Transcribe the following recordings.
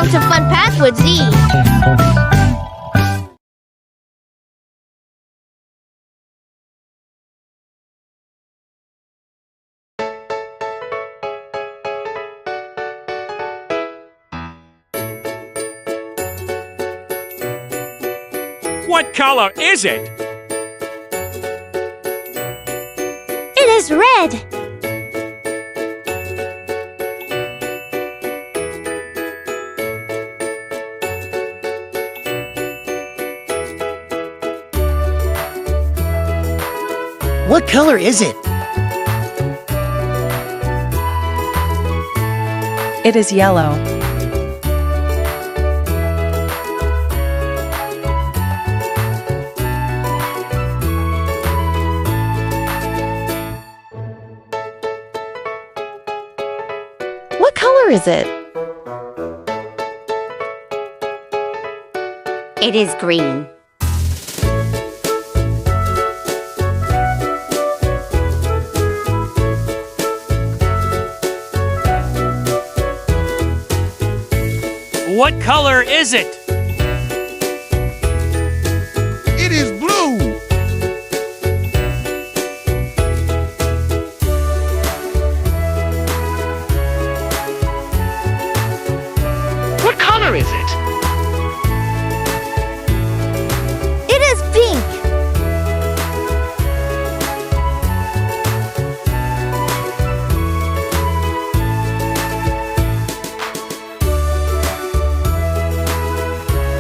Welcome to Fun Path with Z. What color is it? It is red. What color is it? It is yellow. What color is it? It is green. What color is it? It is blue. What color is it? It is pink.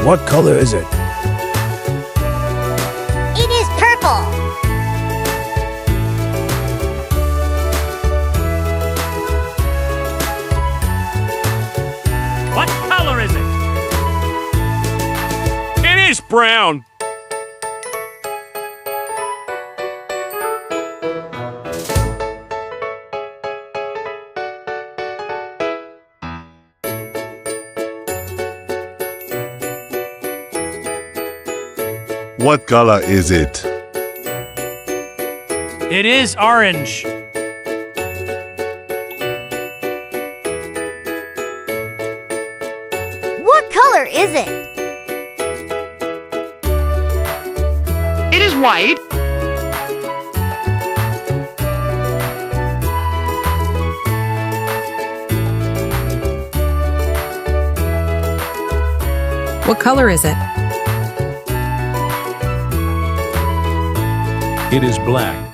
What color is it? It is purple. What color is it? It is brown. What color is it? It is orange. What color is it? It is white. What color is it? It is black.